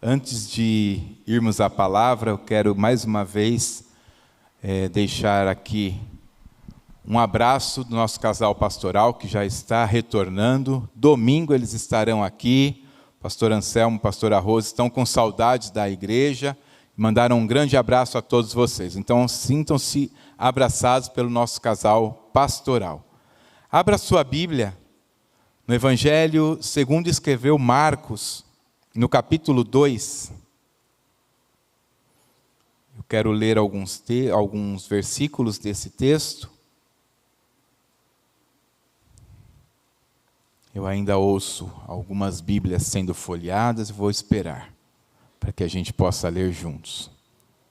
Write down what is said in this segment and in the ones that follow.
Antes de irmos à palavra, eu quero mais uma vez deixar aqui um abraço do nosso casal pastoral que já está retornando. Domingo eles estarão aqui. Pastor Anselmo, pastora Rose estão com saudades da igreja. Mandaram um grande abraço a todos vocês. Então sintam-se abraçados pelo nosso casal pastoral. Abra sua Bíblia no Evangelho segundo escreveu Marcos, no capítulo 2. Eu quero ler alguns versículos desse texto. Eu ainda ouço algumas Bíblias sendo folheadas e vou esperar para que a gente possa ler juntos.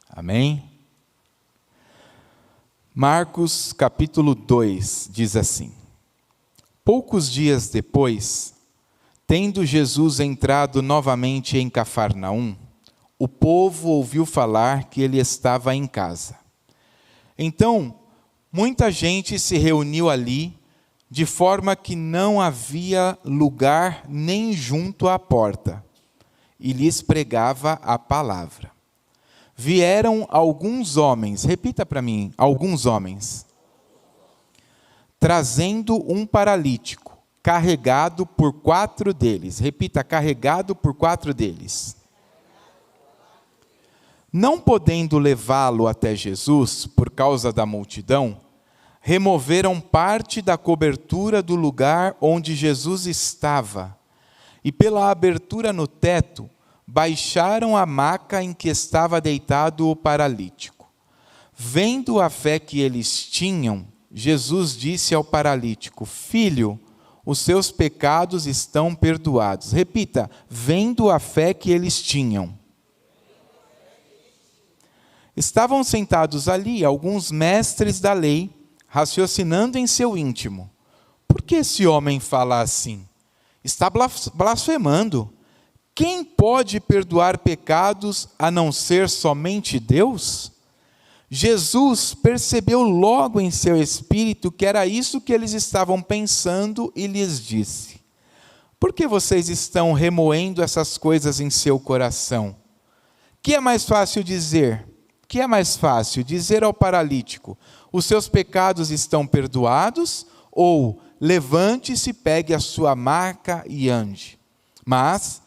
Amém? Marcos capítulo 2 diz assim: Poucos dias depois, tendo Jesus entrado novamente em Cafarnaum, o povo ouviu falar que ele estava em casa. Então, muita gente se reuniu ali, de forma que não havia lugar nem junto à porta, e lhes pregava a palavra. Vieram alguns homens, repita para mim, alguns homens, trazendo um paralítico, carregado por 4 deles. Repita, carregado por 4 deles. Não podendo levá-lo até Jesus, por causa da multidão, removeram parte da cobertura do lugar onde Jesus estava, e pela abertura no teto, baixaram a maca em que estava deitado o paralítico. Vendo a fé que eles tinham, Jesus disse ao paralítico: Filho, os seus pecados estão perdoados. Repita, vendo a fé que eles tinham. Estavam sentados ali alguns mestres da lei, raciocinando em seu íntimo: por que esse homem fala assim? Está blasfemando. Quem pode perdoar pecados a não ser somente Deus? Jesus percebeu logo em seu espírito que era isso que eles estavam pensando e lhes disse: por que vocês estão remoendo essas coisas em seu coração? Que é mais fácil dizer? Que é mais fácil dizer ao paralítico: os seus pecados estão perdoados, ou levante-se, pegue a sua maca e ande? Mas,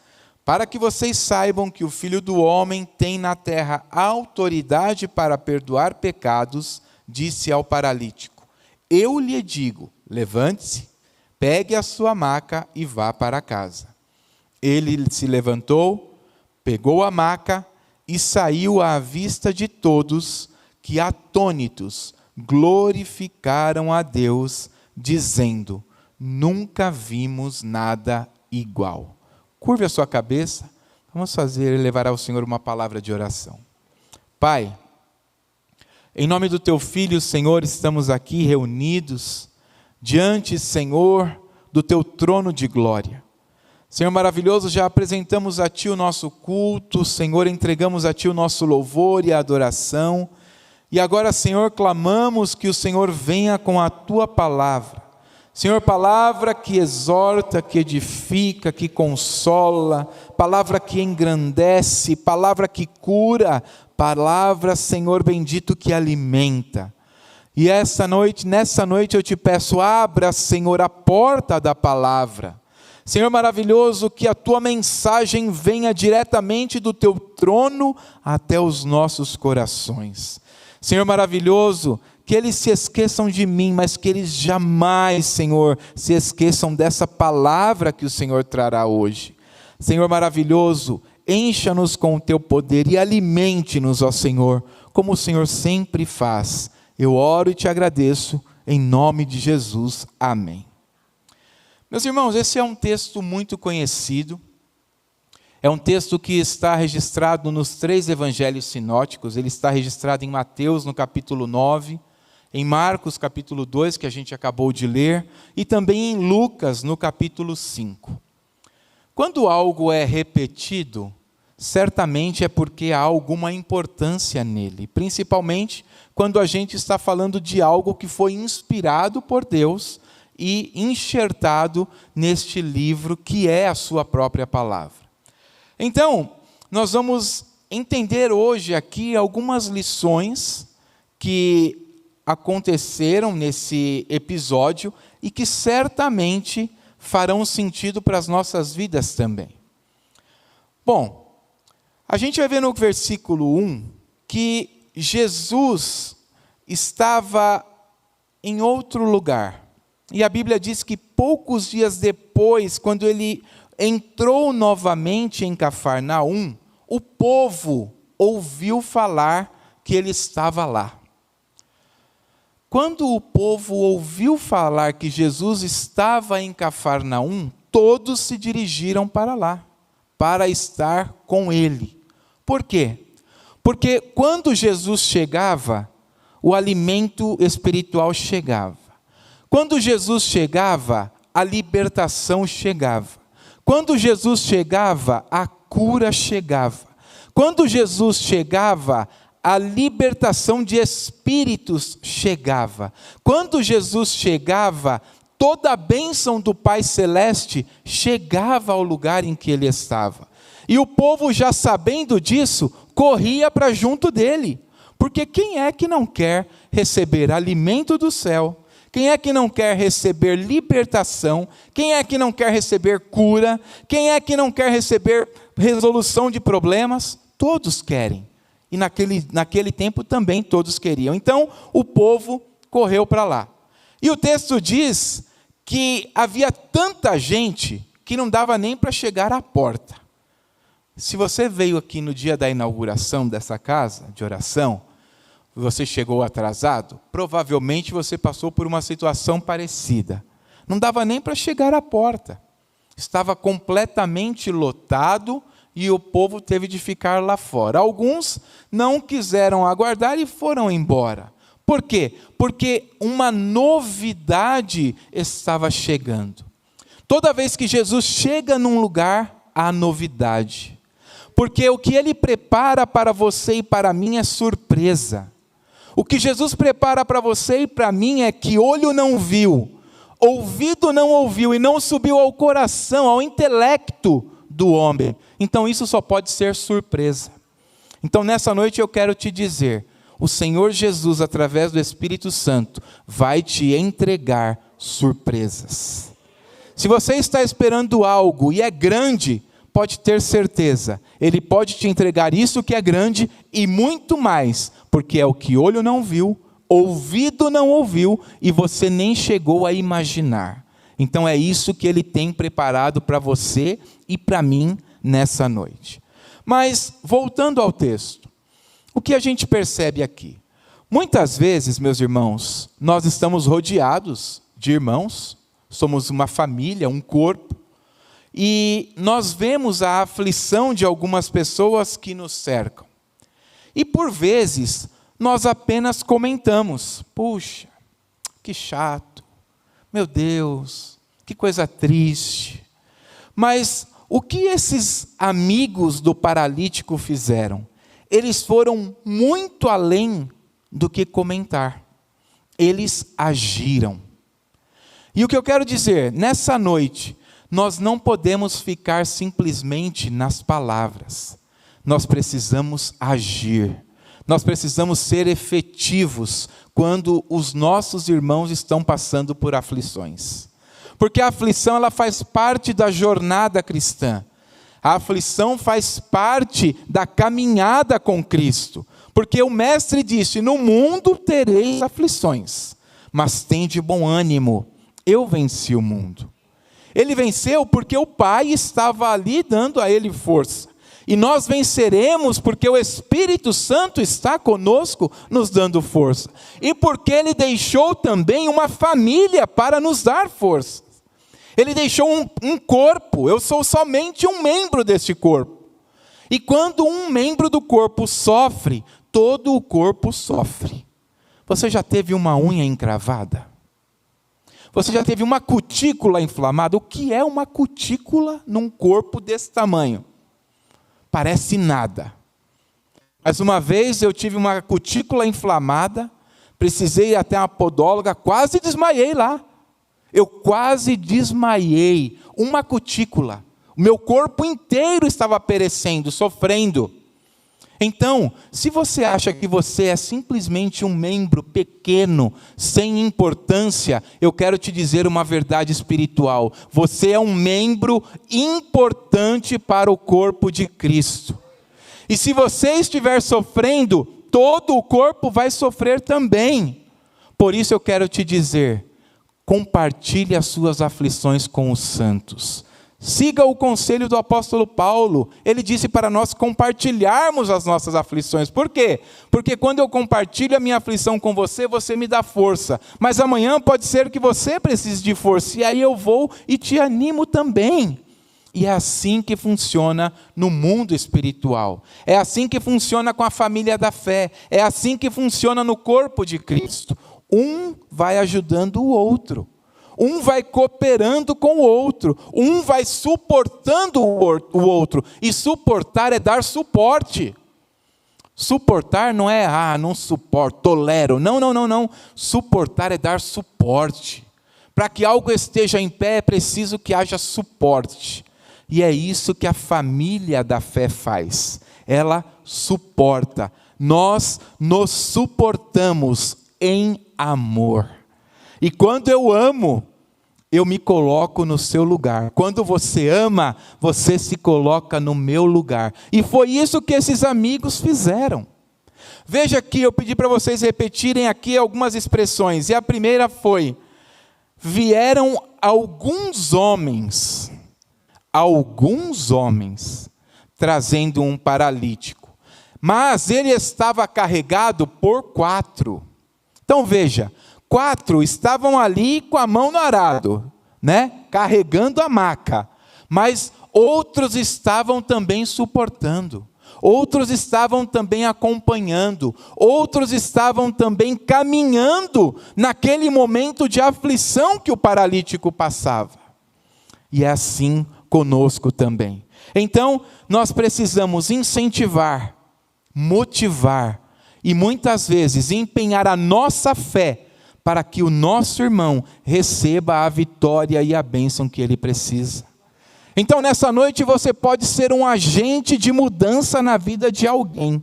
para que vocês saibam que o Filho do Homem tem na terra autoridade para perdoar pecados, disse ao paralítico: eu lhe digo, levante-se, pegue a sua maca e vá para casa. Ele se levantou, pegou a maca e saiu à vista de todos, que atônitos glorificaram a Deus, dizendo: nunca vimos nada igual. Curve a sua cabeça, vamos levar ao Senhor uma palavra de oração. Pai, em nome do Teu Filho, Senhor, estamos aqui reunidos, diante, Senhor, do Teu trono de glória. Senhor maravilhoso, já apresentamos a Ti o nosso culto, Senhor, entregamos a Ti o nosso louvor e a adoração, e agora, Senhor, clamamos que o Senhor venha com a Tua palavra. Senhor, palavra que exorta, que edifica, que consola, palavra que engrandece, palavra que cura, palavra, Senhor bendito, que alimenta. E nessa noite eu te peço, abra, Senhor, a porta da palavra. Senhor maravilhoso, que a Tua mensagem venha diretamente do Teu trono até os nossos corações. Senhor maravilhoso, que eles se esqueçam de mim, mas que eles jamais, Senhor, se esqueçam dessa palavra que o Senhor trará hoje. Senhor maravilhoso, encha-nos com o Teu poder e alimente-nos, ó Senhor, como o Senhor sempre faz. Eu oro e te agradeço, em nome de Jesus. Amém. Meus irmãos, esse é um texto muito conhecido. É um texto que está registrado nos 3 evangelhos sinóticos. Ele está registrado em Mateus, no capítulo 9, em Marcos, capítulo 2, que a gente acabou de ler, e também em Lucas, no capítulo 5. Quando algo é repetido, certamente é porque há alguma importância nele, principalmente quando a gente está falando de algo que foi inspirado por Deus e enxertado neste livro que é a sua própria palavra. Então, nós vamos entender hoje aqui algumas lições que aconteceram nesse episódio e que certamente farão sentido para as nossas vidas também. Bom, a gente vai ver no versículo 1 que Jesus estava em outro lugar. E a Bíblia diz que poucos dias depois, quando ele entrou novamente em Cafarnaum, o povo ouviu falar que ele estava lá. Quando o povo ouviu falar que Jesus estava em Cafarnaum, todos se dirigiram para lá, para estar com ele. Por quê? Porque quando Jesus chegava, o alimento espiritual chegava. Quando Jesus chegava, a libertação chegava. Quando Jesus chegava, a cura chegava. Quando Jesus chegava, a libertação de espíritos chegava. Quando Jesus chegava, toda a bênção do Pai Celeste chegava ao lugar em que ele estava. E o povo, já sabendo disso, corria para junto dele. Porque quem é que não quer receber alimento do céu? Quem é que não quer receber libertação? Quem é que não quer receber cura? Quem é que não quer receber resolução de problemas? Todos querem. E naquele tempo também todos queriam. Então o povo correu para lá. E o texto diz que havia tanta gente que não dava nem para chegar à porta. Se você veio aqui no dia da inauguração dessa casa de oração, você chegou atrasado, provavelmente você passou por uma situação parecida. Não dava nem para chegar à porta. Estava completamente lotado e o povo teve de ficar lá fora. Alguns não quiseram aguardar e foram embora. Por quê? Porque uma novidade estava chegando. Toda vez que Jesus chega num lugar, há novidade. Porque o que ele prepara para você e para mim é surpresa. O que Jesus prepara para você e para mim é que olho não viu, ouvido não ouviu e não subiu ao coração, ao intelecto do homem. Então isso só pode ser surpresa. Então nessa noite eu quero te dizer, o Senhor Jesus, através do Espírito Santo, vai te entregar surpresas. Se você está esperando algo e é grande, pode ter certeza, Ele pode te entregar isso que é grande e muito mais, porque é o que olho não viu, ouvido não ouviu e você nem chegou a imaginar. Então é isso que Ele tem preparado para você e para mim nessa noite. Mas, voltando ao texto, o que a gente percebe aqui? Muitas vezes, meus irmãos, nós estamos rodeados de irmãos, somos uma família, um corpo, e nós vemos a aflição de algumas pessoas que nos cercam. E por vezes, nós apenas comentamos, puxa, que chato, meu Deus, que coisa triste. Mas o que esses amigos do paralítico fizeram? Eles foram muito além do que comentar. Eles agiram. E o que eu quero dizer, nessa noite, nós não podemos ficar simplesmente nas palavras. Nós precisamos agir. Nós precisamos ser efetivos quando os nossos irmãos estão passando por aflições. Porque a aflição ela faz parte da jornada cristã. A aflição faz parte da caminhada com Cristo. Porque o Mestre disse, no mundo tereis aflições, mas tende bom ânimo, eu venci o mundo. Ele venceu porque o Pai estava ali dando a ele força. E nós venceremos porque o Espírito Santo está conosco, nos dando força. E porque Ele deixou também uma família para nos dar força. Ele deixou um corpo, eu sou somente um membro deste corpo. E quando um membro do corpo sofre, todo o corpo sofre. Você já teve uma unha encravada? Você já teve uma cutícula inflamada? O que é uma cutícula num corpo desse tamanho? Parece nada. Mas uma vez eu tive uma cutícula inflamada, precisei ir até uma podóloga, quase desmaiei lá. Eu quase desmaiei. Uma cutícula. O meu corpo inteiro estava perecendo, sofrendo. Então, se você acha que você é simplesmente um membro pequeno, sem importância, eu quero te dizer uma verdade espiritual. Você é um membro importante para o corpo de Cristo. E se você estiver sofrendo, todo o corpo vai sofrer também. Por isso eu quero te dizer, compartilhe as suas aflições com os santos. Siga o conselho do apóstolo Paulo. Ele disse para nós compartilharmos as nossas aflições. Por quê? Porque quando eu compartilho a minha aflição com você, você me dá força. Mas amanhã pode ser que você precise de força. E aí eu vou e te animo também. E é assim que funciona no mundo espiritual. É assim que funciona com a família da fé. É assim que funciona no corpo de Cristo. Um vai ajudando o outro. Um vai cooperando com o outro. Um vai suportando o outro. E suportar é dar suporte. Suportar não é, não suporto, tolero. Não. Suportar é dar suporte. Para que algo esteja em pé, é preciso que haja suporte. E é isso que a família da fé faz. Ela suporta. Nós nos suportamos em amor. E quando eu amo, eu me coloco no seu lugar. Quando você ama, você se coloca no meu lugar. E foi isso que esses amigos fizeram. Veja aqui, eu pedi para vocês repetirem aqui algumas expressões. E a primeira foi: vieram alguns homens, trazendo um paralítico. Mas ele estava carregado por 4. Então veja, 4 estavam ali com a mão no arado, carregando a maca, mas outros estavam também suportando, outros estavam também acompanhando, outros estavam também caminhando naquele momento de aflição que o paralítico passava. E é assim conosco também. Então, nós precisamos incentivar, motivar e muitas vezes empenhar a nossa fé para que o nosso irmão receba a vitória e a bênção que ele precisa. Então, nessa noite, você pode ser um agente de mudança na vida de alguém.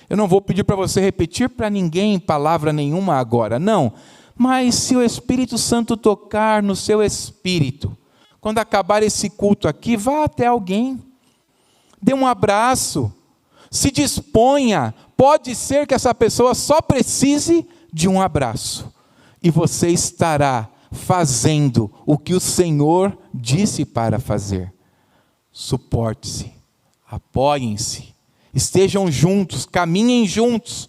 Eu não vou pedir para você repetir para ninguém palavra nenhuma agora, não. Mas se o Espírito Santo tocar no seu espírito, quando acabar esse culto aqui, vá até alguém. Dê um abraço. Se disponha. Pode ser que essa pessoa só precise de um abraço, e você estará fazendo o que o Senhor disse para fazer. Suporte-se, apoiem-se, estejam juntos, caminhem juntos,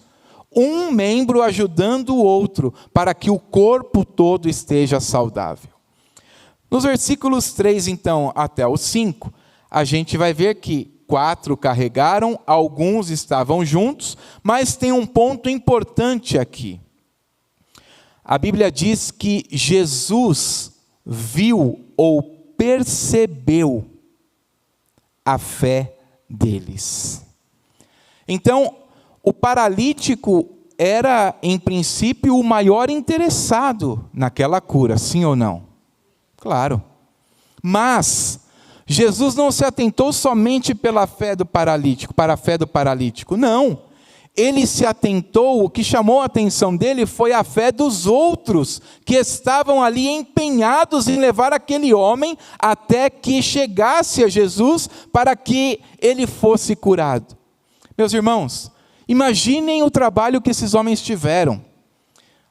um membro ajudando o outro, para que o corpo todo esteja saudável. Nos versículos 3, então, até o 5, a gente vai ver que 4 carregaram, alguns estavam juntos, mas tem um ponto importante aqui. A Bíblia diz que Jesus viu ou percebeu a fé deles. Então, o paralítico era, em princípio, o maior interessado naquela cura, sim ou não? Claro. Mas Jesus não se atentou somente pela fé do paralítico, para a fé do paralítico, não. Ele se atentou, o que chamou a atenção dele foi a fé dos outros, que estavam ali empenhados em levar aquele homem até que chegasse a Jesus, para que ele fosse curado. Meus irmãos, imaginem o trabalho que esses homens tiveram.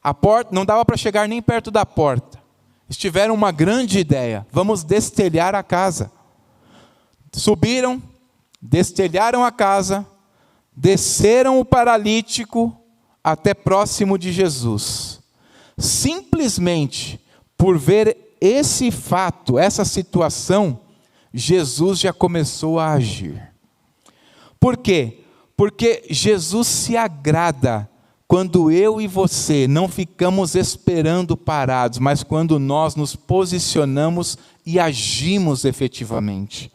A porta, não dava para chegar nem perto da porta. Eles tiveram uma grande ideia: vamos destelhar a casa. Subiram, destelharam a casa, desceram o paralítico até próximo de Jesus. Simplesmente por ver esse fato, essa situação, Jesus já começou a agir. Por quê? Porque Jesus se agrada quando eu e você não ficamos esperando parados, mas quando nós nos posicionamos e agimos efetivamente.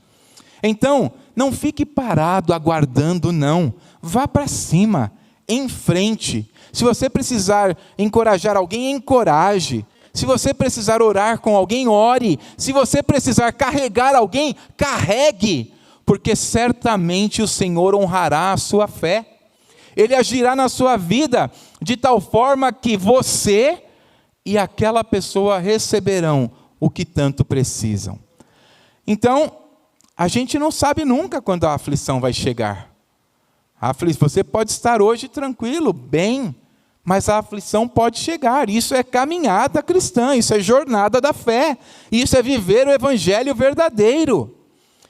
Então, não fique parado aguardando, não. Vá para cima, em frente. Se você precisar encorajar alguém, encoraje. Se você precisar orar com alguém, ore. Se você precisar carregar alguém, carregue. Porque certamente o Senhor honrará a sua fé. Ele agirá na sua vida de tal forma que você e aquela pessoa receberão o que tanto precisam. Então, a gente não sabe nunca quando a aflição vai chegar. Você pode estar hoje tranquilo, bem, mas a aflição pode chegar. Isso é caminhada cristã, isso é jornada da fé, isso é viver o evangelho verdadeiro.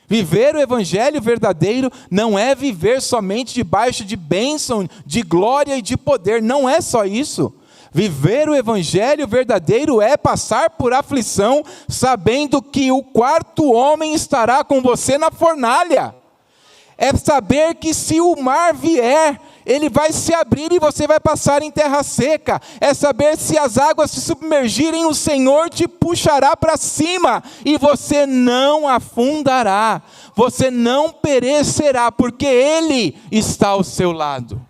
Viver o evangelho verdadeiro não é viver somente debaixo de bênção, de glória e de poder, não é só isso. Viver o evangelho verdadeiro é passar por aflição, sabendo que o quarto homem estará com você na fornalha. É saber que se o mar vier, ele vai se abrir e você vai passar em terra seca. É saber se as águas se submergirem, o Senhor te puxará para cima e você não afundará. Você não perecerá, porque Ele está ao seu lado.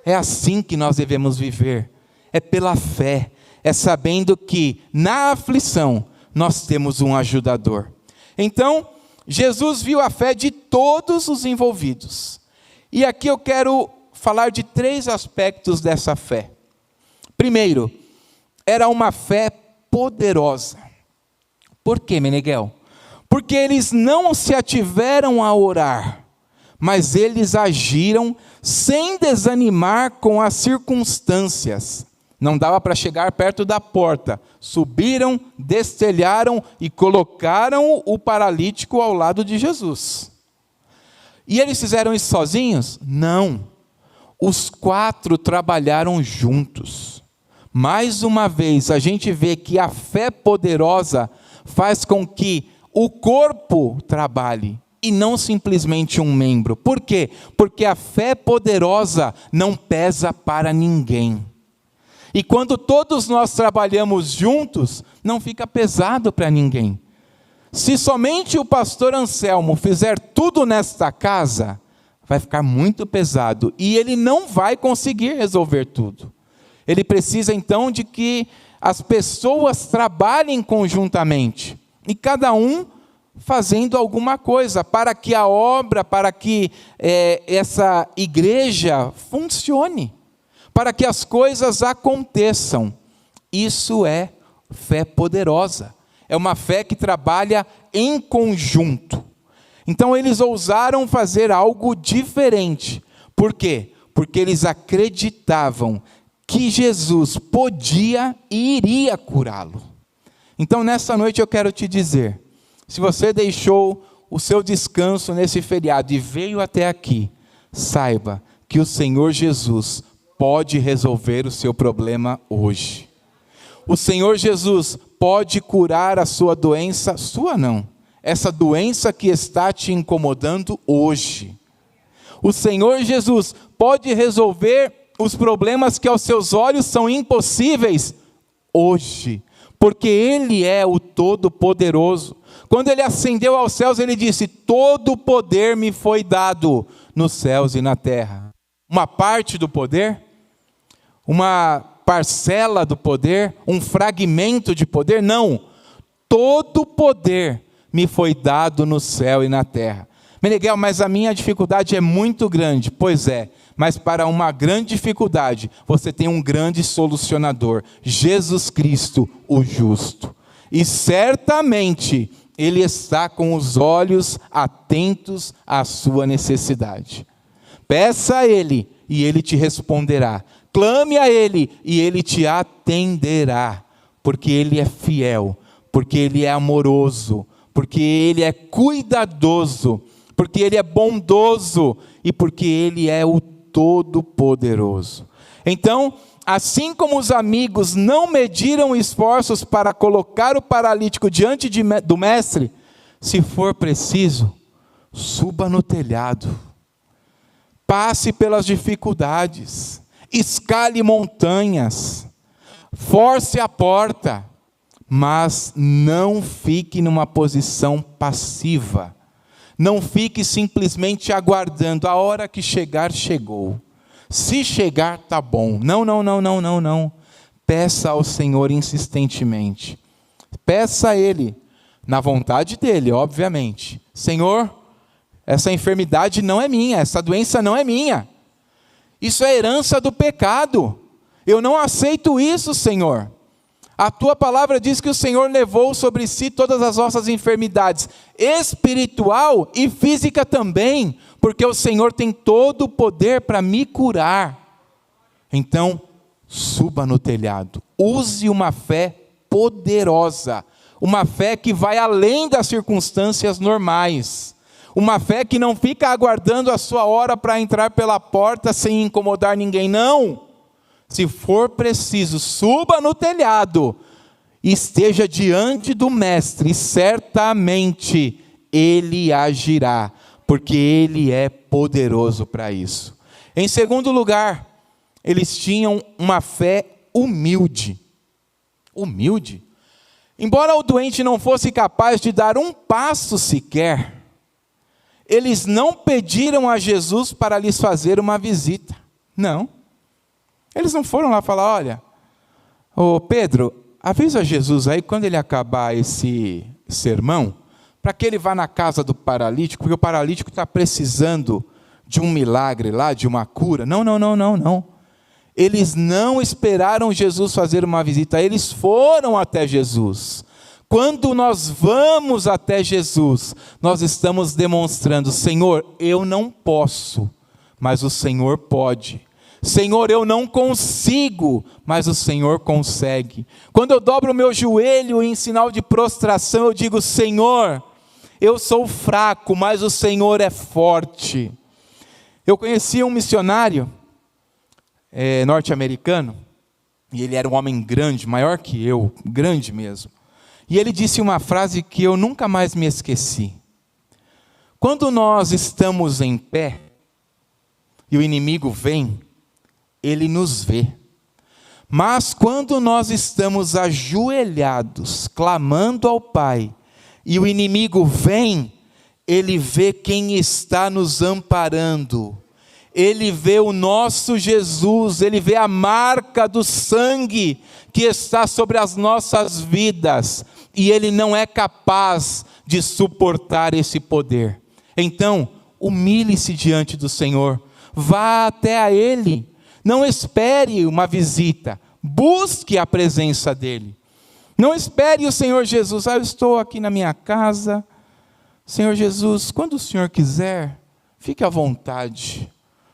É assim que nós devemos viver. É pela fé. É sabendo que na aflição nós temos um ajudador. Então, Jesus viu a fé de todos os envolvidos. E aqui eu quero falar de 3 aspectos dessa fé. Primeiro, era uma fé poderosa. Por quê, Meneghel? Porque eles não se ativeram a orar, mas eles agiram sem desanimar com as circunstâncias. Não dava para chegar perto da porta. Subiram, destelharam e colocaram o paralítico ao lado de Jesus. E eles fizeram isso sozinhos? Não. Os 4 trabalharam juntos. Mais uma vez, a gente vê que a fé poderosa faz com que o corpo trabalhe e não simplesmente um membro. Por quê? Porque a fé poderosa não pesa para ninguém. E quando todos nós trabalhamos juntos, não fica pesado para ninguém. Se somente o pastor Anselmo fizer tudo nesta casa, vai ficar muito pesado e ele não vai conseguir resolver tudo. Ele precisa então de que as pessoas trabalhem conjuntamente e cada um fazendo alguma coisa para que a obra, para que essa igreja funcione, para que as coisas aconteçam. Isso é fé poderosa. É uma fé que trabalha em conjunto. Então eles ousaram fazer algo diferente. Por quê? Porque eles acreditavam que Jesus podia e iria curá-lo. Então nessa noite eu quero te dizer, se você deixou o seu descanso nesse feriado e veio até aqui, saiba que o Senhor Jesus pode resolver o seu problema hoje. O Senhor Jesus pode curar a sua doença, sua não, essa doença que está te incomodando hoje. O Senhor Jesus pode resolver os problemas que aos seus olhos são impossíveis hoje, porque Ele é o Todo-Poderoso. Quando Ele ascendeu aos céus, Ele disse: todo o poder me foi dado nos céus e na terra. Uma parte do poder? Uma parcela do poder? Um fragmento de poder? Não. Todo o poder me foi dado no céu e na terra. Meneghel, mas a minha dificuldade é muito grande. Pois é, mas para uma grande dificuldade, você tem um grande solucionador, Jesus Cristo, o justo. E certamente Ele está com os olhos atentos à sua necessidade. Peça a Ele e Ele te responderá. Clame a Ele e Ele te atenderá. Porque Ele é fiel, porque Ele é amoroso, porque Ele é cuidadoso, porque Ele é bondoso e porque Ele é o Todo-Poderoso. Então, assim como os amigos não mediram esforços para colocar o paralítico diante do mestre, se for preciso, suba no telhado, passe pelas dificuldades, escale montanhas, force a porta, mas não fique numa posição passiva. Não fique simplesmente aguardando, a hora que chegar, chegou. Se chegar, tá bom. Não. Peça ao Senhor insistentemente. Peça a Ele, na vontade dEle, obviamente. Senhor, essa enfermidade não é minha, essa doença não é minha. Isso é herança do pecado. Eu não aceito isso, Senhor. A Tua palavra diz que o Senhor levou sobre si todas as nossas enfermidades, espiritual e física também, porque o Senhor tem todo o poder para me curar. Então, suba no telhado, use uma fé poderosa, uma fé que vai além das circunstâncias normais, uma fé que não fica aguardando a sua hora para entrar pela porta sem incomodar ninguém, não. Se for preciso, suba no telhado, esteja diante do Mestre, e certamente Ele agirá, porque Ele é poderoso para isso. Em segundo lugar, eles tinham uma fé humilde. Humilde? Embora o doente não fosse capaz de dar um passo sequer, eles não pediram a Jesus para lhes fazer uma visita. Não. Eles não foram lá falar, olha, ô Pedro, avisa Jesus aí quando ele acabar esse sermão, para que ele vá na casa do paralítico, porque o paralítico está precisando de um milagre lá, de uma cura. Não. Eles não esperaram Jesus fazer uma visita, eles foram até Jesus. Quando nós vamos até Jesus, nós estamos demonstrando, Senhor, eu não posso, mas o Senhor pode. Senhor, eu não consigo, mas o Senhor consegue. Quando eu dobro o meu joelho em sinal de prostração, eu digo, Senhor, eu sou fraco, mas o Senhor é forte. Eu conheci um missionário norte-americano, e ele era um homem grande, maior que eu, grande mesmo. E ele disse uma frase que eu nunca mais me esqueci. Quando nós estamos em pé, e o inimigo vem, ele nos vê. Mas quando nós estamos ajoelhados, clamando ao Pai, e o inimigo vem, ele vê quem está nos amparando. Ele vê o nosso Jesus, ele vê a marca do sangue que está sobre as nossas vidas, e ele não é capaz de suportar esse poder. Então, humilhe-se diante do Senhor, vá até a Ele, não espere uma visita, busque a presença dEle. Não espere o Senhor Jesus, eu estou aqui na minha casa, Senhor Jesus, quando o Senhor quiser, fique à vontade.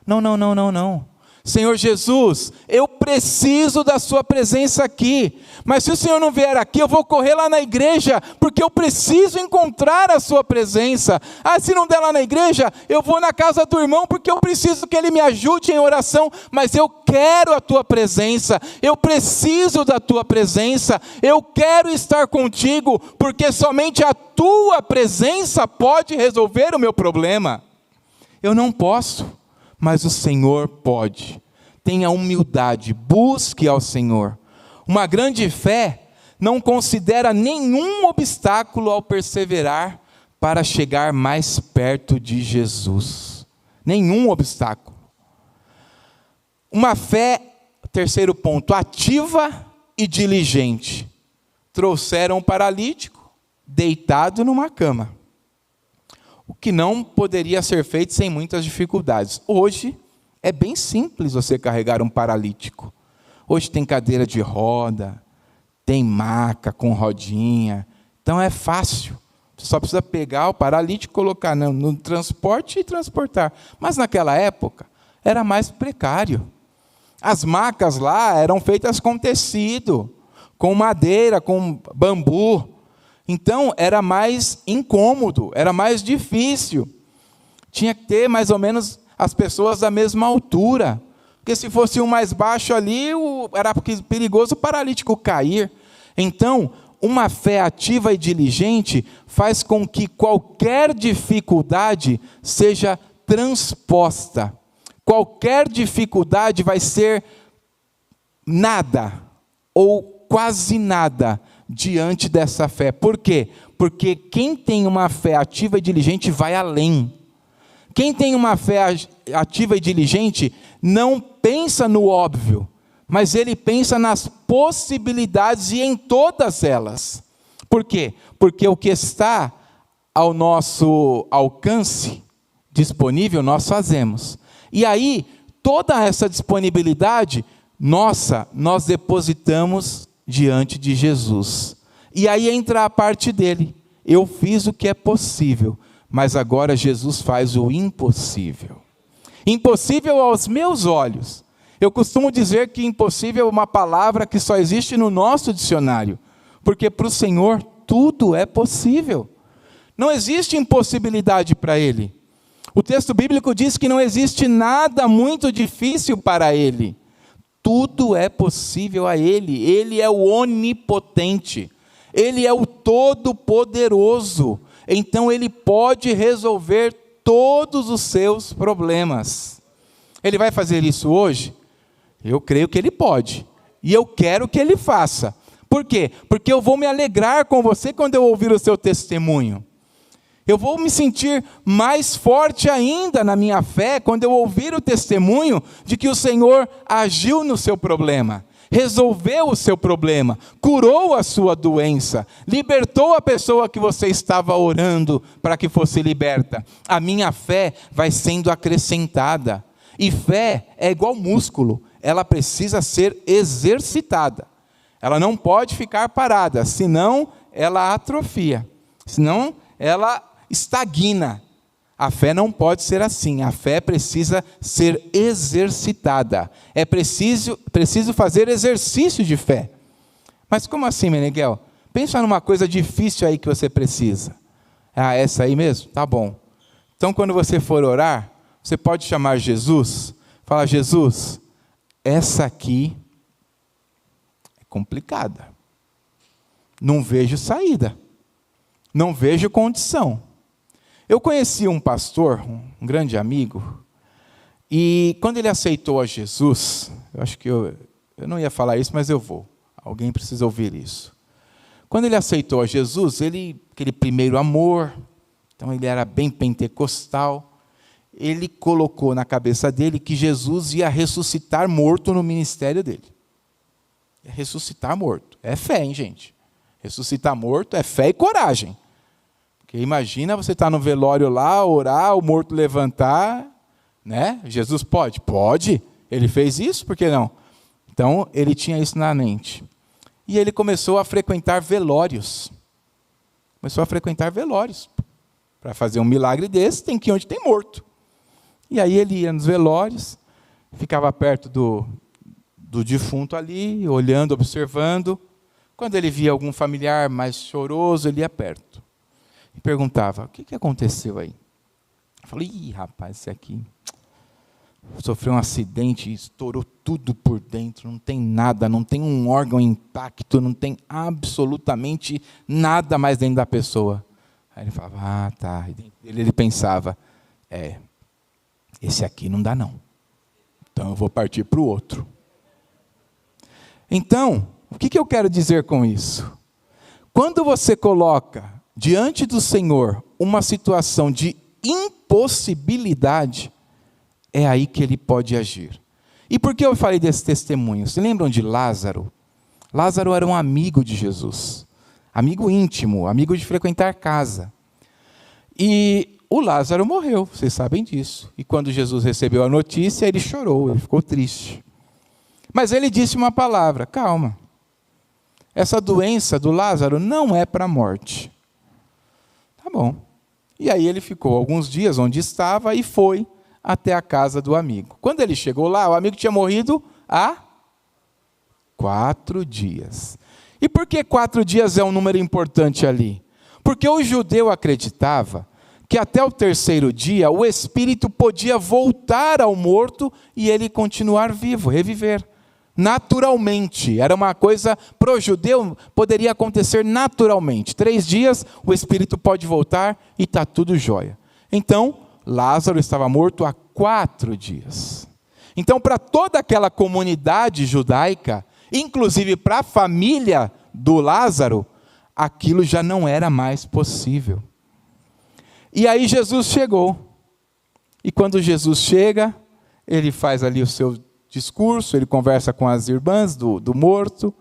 Não. Senhor Jesus, eu preciso da sua presença aqui, mas se o Senhor não vier aqui, eu vou correr lá na igreja, porque eu preciso encontrar a sua presença. Se não der lá na igreja, eu vou na casa do irmão, porque eu preciso que ele me ajude em oração, mas eu quero a tua presença, eu preciso da tua presença, eu quero estar contigo, porque somente a tua presença pode resolver o meu problema. Eu não posso, mas o Senhor pode. Tenha humildade, busque ao Senhor. Uma grande fé não considera nenhum obstáculo ao perseverar para chegar mais perto de Jesus. Nenhum obstáculo. Uma fé, terceiro ponto, ativa e diligente. Trouxeram um paralítico deitado numa cama. O que não poderia ser feito sem muitas dificuldades. Hoje é bem simples você carregar um paralítico. Hoje tem cadeira de roda, tem maca com rodinha. Então é fácil. Você só precisa pegar o paralítico, colocar no transporte e transportar. Mas naquela época era mais precário. As macas lá eram feitas com tecido, com madeira, com bambu. Então, era mais incômodo, era mais difícil. Tinha que ter mais ou menos as pessoas da mesma altura. Porque se fosse um mais baixo ali, era perigoso o paralítico cair. Então, uma fé ativa e diligente faz com que qualquer dificuldade seja transposta. Qualquer dificuldade vai ser nada, ou quase nada, diante dessa fé. Por quê? Porque quem tem uma fé ativa e diligente vai além. Quem tem uma fé ativa e diligente não pensa no óbvio, mas ele pensa nas possibilidades e em todas elas. Por quê? Porque o que está ao nosso alcance, disponível, nós fazemos. E aí, toda essa disponibilidade nossa, nós depositamos diante de Jesus. E aí entra a parte dele. Eu fiz o que é possível, mas agora Jesus faz o impossível. Impossível aos meus olhos. Eu costumo dizer que impossível é uma palavra que só existe no nosso dicionário, porque para o Senhor tudo é possível. Não existe impossibilidade para Ele. O texto bíblico diz que não existe nada muito difícil para Ele. Tudo é possível a Ele. Ele é o onipotente. Ele é o todo-poderoso. Então Ele pode resolver todos os seus problemas. Ele vai fazer isso hoje? Eu creio que Ele pode. E eu quero que Ele faça. Por quê? Porque eu vou me alegrar com você quando eu ouvir o seu testemunho. Eu vou me sentir mais forte ainda na minha fé quando eu ouvir o testemunho de que o Senhor agiu no seu problema, resolveu o seu problema, curou a sua doença, libertou a pessoa que você estava orando para que fosse liberta. A minha fé vai sendo acrescentada. E fé é igual músculo, ela precisa ser exercitada. Ela não pode ficar parada, senão ela atrofia, senão ela estagna. A fé não pode ser assim, a fé precisa ser exercitada. É preciso fazer exercício de fé. Mas como assim, Meneghel? Pensa numa coisa difícil aí que você precisa. Ah, essa aí mesmo? Tá bom. Então quando você for orar, você pode chamar Jesus, fala: Jesus, essa aqui é complicada. Não vejo saída. Não vejo condição. Eu conheci um pastor, um grande amigo, e quando ele aceitou a Jesus, eu acho que eu não ia falar isso, mas eu vou. Alguém precisa ouvir isso. Quando ele aceitou a Jesus, aquele primeiro amor, então ele era bem pentecostal, ele colocou na cabeça dele que Jesus ia ressuscitar morto no ministério dele. Ia ressuscitar morto. É fé, hein, gente? Ressuscitar morto é fé e coragem. Porque imagina você estar no velório lá, orar, o morto levantar, né? Jesus pode? Pode. Ele fez isso, por que não? Então, ele tinha isso na mente. E ele começou a frequentar velórios. Para fazer um milagre desse, tem que ir onde tem morto. E aí ele ia nos velórios, ficava perto do defunto ali, olhando, observando. Quando ele via algum familiar mais choroso, ele ia perto. E perguntava: o que aconteceu aí? Eu falei: ih, rapaz, esse aqui sofreu um acidente, estourou tudo por dentro, não tem nada, não tem um órgão intacto, não tem absolutamente nada mais dentro da pessoa. Aí ele falava: ah, tá. Ele pensava: esse aqui não dá não. Então eu vou partir para o outro. Então, o que eu quero dizer com isso? Quando você coloca diante do Senhor uma situação de impossibilidade, é aí que Ele pode agir. E por que eu falei desse testemunho? Vocês lembram de Lázaro? Lázaro era um amigo de Jesus, amigo íntimo, amigo de frequentar casa. E o Lázaro morreu, vocês sabem disso. E quando Jesus recebeu a notícia, ele chorou, ele ficou triste. Mas ele disse uma palavra: calma, essa doença do Lázaro não é para a morte. Tá bom. E aí ele ficou alguns dias onde estava e foi até a casa do amigo. Quando ele chegou lá, o amigo tinha morrido há 4 dias. E por que 4 dias é um número importante ali? Porque o judeu acreditava que até o 3º dia o espírito podia voltar ao morto e ele continuar vivo, reviver. Naturalmente, era uma coisa, para o judeu, poderia acontecer naturalmente. 3 dias, o espírito pode voltar e está tudo jóia. Então, Lázaro estava morto há 4 dias. Então, para toda aquela comunidade judaica, inclusive para a família do Lázaro, aquilo já não era mais possível. E aí Jesus chegou. E quando Jesus chega, ele faz ali o seu discurso, ele conversa com as irmãs do morto,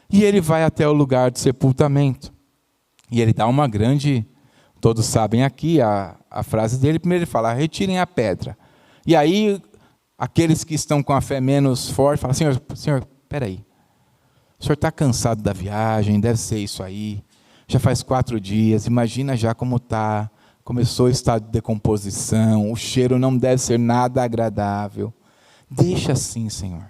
e ele vai até o lugar de sepultamento. E ele dá uma grande, todos sabem aqui a frase dele, primeiro ele fala, retirem a pedra. E aí, aqueles que estão com a fé menos forte, falam, Senhor, peraí, o senhor está cansado da viagem, deve ser isso aí, já faz 4 dias, imagina já como está, começou o estado de decomposição, o cheiro não deve ser nada agradável. Deixa assim, Senhor.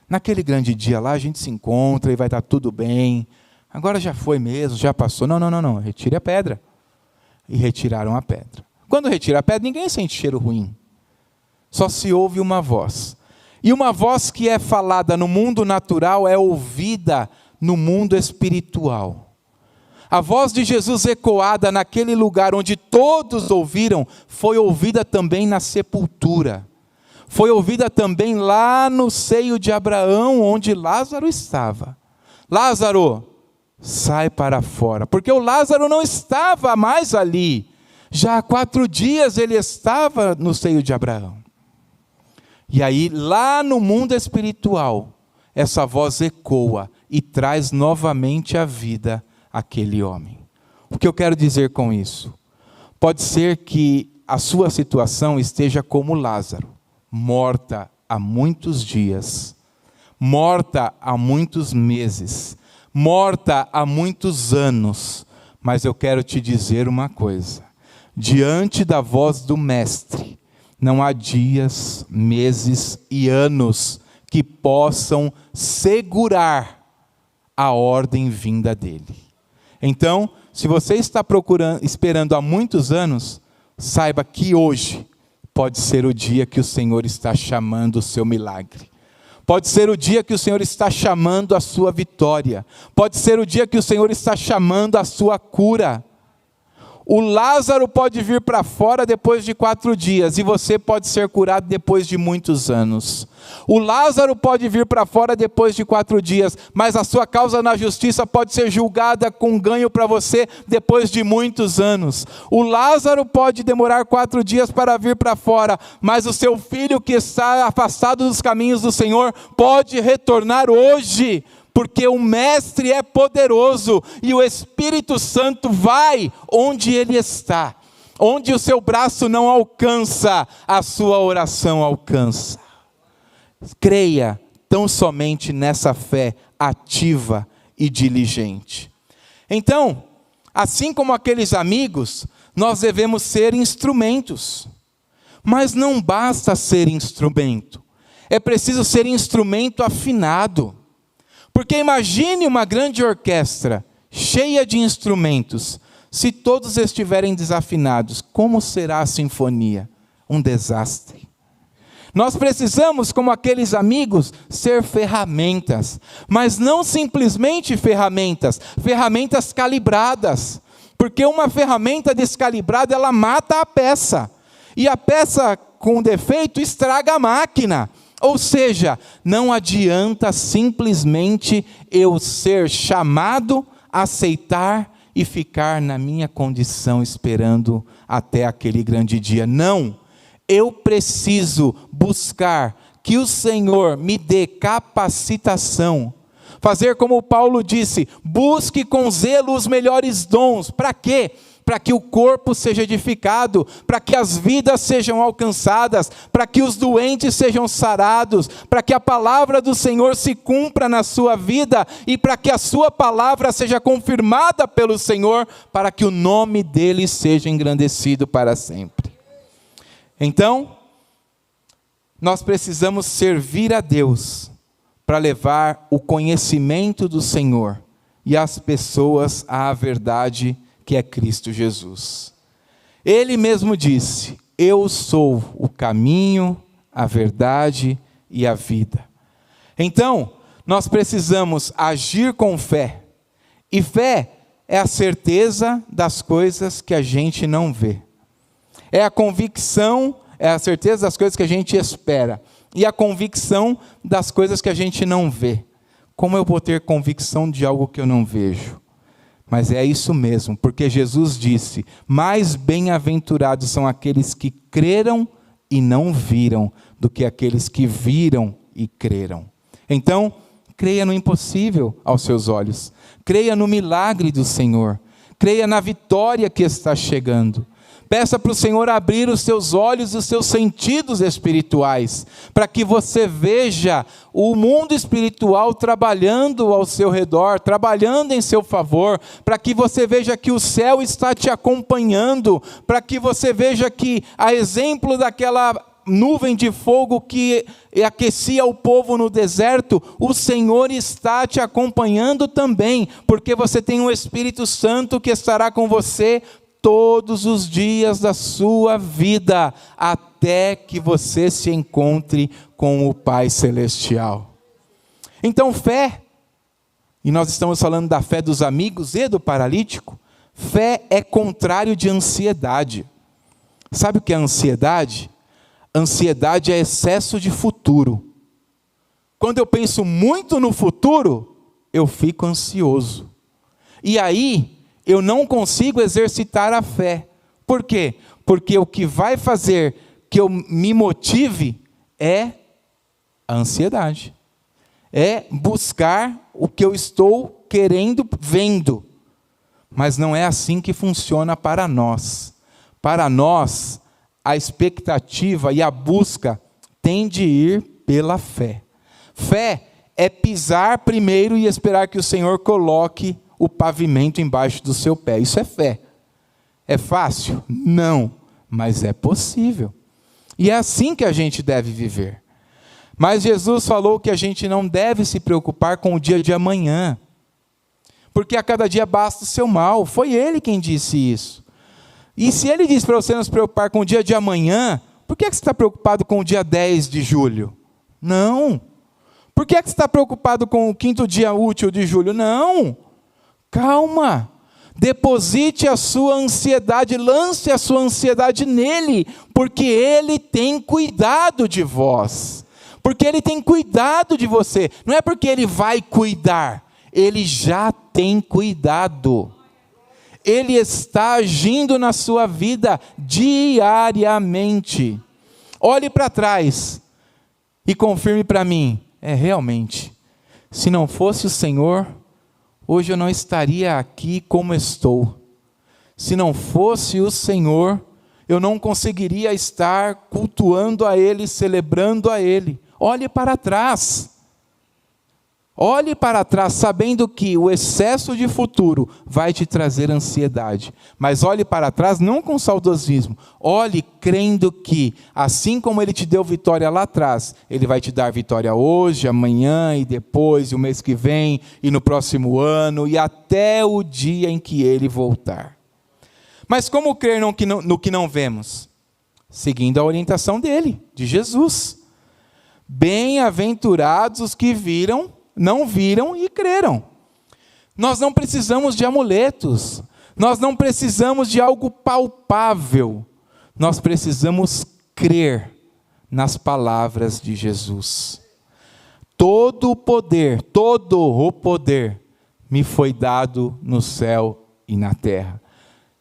Naquele grande dia lá a gente se encontra e vai estar tudo bem. Agora já foi mesmo, já passou. Não. Retire a pedra. E retiraram a pedra. Quando retira a pedra, ninguém sente cheiro ruim. Só se ouve uma voz. E uma voz que é falada no mundo natural é ouvida no mundo espiritual. A voz de Jesus ecoada naquele lugar onde todos ouviram, foi ouvida também na sepultura. Foi ouvida também lá no seio de Abraão, onde Lázaro estava. Lázaro, sai para fora, porque o Lázaro não estava mais ali. Já há 4 dias ele estava no seio de Abraão. E aí, lá no mundo espiritual, essa voz ecoa e traz novamente à vida aquele homem. O que eu quero dizer com isso? Pode ser que a sua situação esteja como Lázaro, morta há muitos dias, morta há muitos meses, morta há muitos anos, mas eu quero te dizer uma coisa, diante da voz do Mestre, não há dias, meses e anos que possam segurar a ordem vinda dele. Então, se você está esperando há muitos anos, saiba que hoje pode ser o dia que o Senhor está chamando o seu milagre. Pode ser o dia que o Senhor está chamando a sua vitória. Pode ser o dia que o Senhor está chamando a sua cura. O Lázaro pode vir para fora depois de 4 dias, e você pode ser curado depois de muitos anos. O Lázaro pode vir para fora depois de 4 dias, mas a sua causa na justiça pode ser julgada com ganho para você depois de muitos anos. O Lázaro pode demorar 4 dias para vir para fora, mas o seu filho que está afastado dos caminhos do Senhor pode retornar hoje, porque o Mestre é poderoso e o Espírito Santo vai onde ele está. Onde o seu braço não alcança, a sua oração alcança. Creia tão somente nessa fé ativa e diligente. Então, assim como aqueles amigos, nós devemos ser instrumentos. Mas não basta ser instrumento. É preciso ser instrumento afinado. Porque imagine uma grande orquestra, cheia de instrumentos. Se todos estiverem desafinados, como será a sinfonia? Um desastre. Nós precisamos, como aqueles amigos, ser ferramentas. Mas não simplesmente ferramentas, ferramentas calibradas. Porque uma ferramenta descalibrada, ela mata a peça. E a peça com defeito estraga a máquina. Ou seja, não adianta simplesmente eu ser chamado, aceitar e ficar na minha condição esperando até aquele grande dia. Não, eu preciso buscar que o Senhor me dê capacitação. Fazer como Paulo disse, busque com zelo os melhores dons. Para quê? Para que o corpo seja edificado, para que as vidas sejam alcançadas, para que os doentes sejam sarados, para que a palavra do Senhor se cumpra na sua vida e para que a sua palavra seja confirmada pelo Senhor, para que o nome dele seja engrandecido para sempre. Então, nós precisamos servir a Deus para levar o conhecimento do Senhor e as pessoas à verdade que é Cristo Jesus. Ele mesmo disse, eu sou o caminho, a verdade e a vida. Então, nós precisamos agir com fé. E fé é a certeza das coisas que a gente não vê. É a convicção, é a certeza das coisas que a gente espera. E a convicção das coisas que a gente não vê. Como eu vou ter convicção de algo que eu não vejo? Mas é isso mesmo, porque Jesus disse, mais bem-aventurados são aqueles que creram e não viram, do que aqueles que viram e creram. Então, creia no impossível aos seus olhos. Creia no milagre do Senhor. Creia na vitória que está chegando. Peça para o Senhor abrir os seus olhos e os seus sentidos espirituais, para que você veja o mundo espiritual trabalhando ao seu redor, trabalhando em seu favor, para que você veja que o céu está te acompanhando, para que você veja que, a exemplo daquela nuvem de fogo que aquecia o povo no deserto, o Senhor está te acompanhando também, porque você tem um Espírito Santo que estará com você todos os dias da sua vida, até que você se encontre com o Pai Celestial. Então, fé, e nós estamos falando da fé dos amigos e do paralítico, fé é contrário de ansiedade. Sabe o que é ansiedade? Ansiedade é excesso de futuro. Quando eu penso muito no futuro, eu fico ansioso. E aí, eu não consigo exercitar a fé. Por quê? Porque o que vai fazer que eu me motive é a ansiedade. É buscar o que eu estou querendo, vendo. Mas não é assim que funciona para nós. Para nós, a expectativa e a busca tem de ir pela fé. Fé é pisar primeiro e esperar que o Senhor coloque o pavimento embaixo do seu pé. Isso é fé. É fácil? Não, mas é possível. E é assim que a gente deve viver. Mas Jesus falou que a gente não deve se preocupar com o dia de amanhã, porque a cada dia basta o seu mal. Foi Ele quem disse isso. E se Ele disse para você não se preocupar com o dia de amanhã, por que você está preocupado com o dia 10 de julho? Não. Por que você está preocupado com o 5º dia útil de julho? Não. Calma, deposite a sua ansiedade, lance a sua ansiedade nele, porque Ele tem cuidado de vós, porque Ele tem cuidado de você, não é porque Ele vai cuidar, Ele já tem cuidado, Ele está agindo na sua vida diariamente. Olhe para trás e confirme para mim, realmente, se não fosse o Senhor, hoje eu não estaria aqui como estou. Se não fosse o Senhor, eu não conseguiria estar cultuando a Ele, celebrando a Ele. Olhe para trás. Olhe para trás sabendo que o excesso de futuro vai te trazer ansiedade. Mas olhe para trás não com saudosismo. Olhe crendo que, assim como Ele te deu vitória lá atrás, Ele vai te dar vitória hoje, amanhã e depois, e o mês que vem, e no próximo ano, e até o dia em que Ele voltar. Mas como crer no que não vemos? Seguindo a orientação dele, de Jesus. Bem-aventurados os que não viram e creram. Nós não precisamos de amuletos, nós não precisamos de algo palpável, nós precisamos crer nas palavras de Jesus. Todo o poder me foi dado no céu e na terra.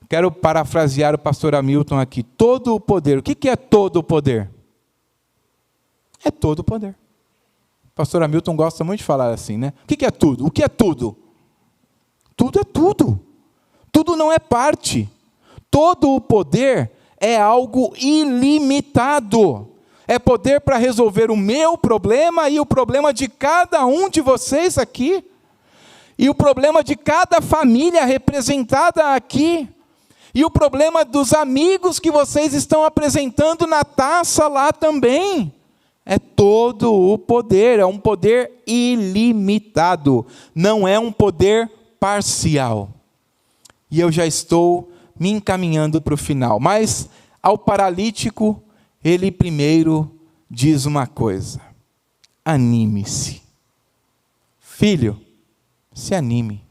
Quero parafrasear o pastor Hamilton aqui. Todo o poder, o que é todo o poder? É todo o poder. O pastor Hamilton gosta muito de falar assim, né? O que é tudo? O que é tudo? Tudo é tudo. Tudo não é parte. Todo o poder é algo ilimitado. É poder para resolver o meu problema e o problema de cada um de vocês aqui. E o problema de cada família representada aqui. E o problema dos amigos que vocês estão apresentando na taça lá também. É todo o poder, é um poder ilimitado, não é um poder parcial. E eu já estou me encaminhando para o final, mas ao paralítico, ele primeiro diz uma coisa: anime-se. Filho, se anime,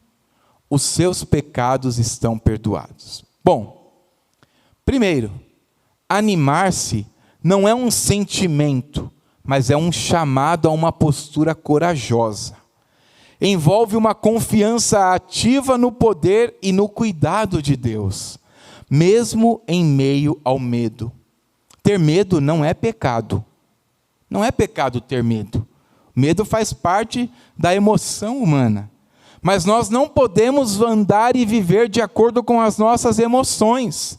os seus pecados estão perdoados. Bom, primeiro, animar-se não é um sentimento, mas é um chamado a uma postura corajosa. Envolve uma confiança ativa no poder e no cuidado de Deus, mesmo em meio ao medo. Ter medo não é pecado. Não é pecado ter medo. Medo faz parte da emoção humana. Mas nós não podemos andar e viver de acordo com as nossas emoções.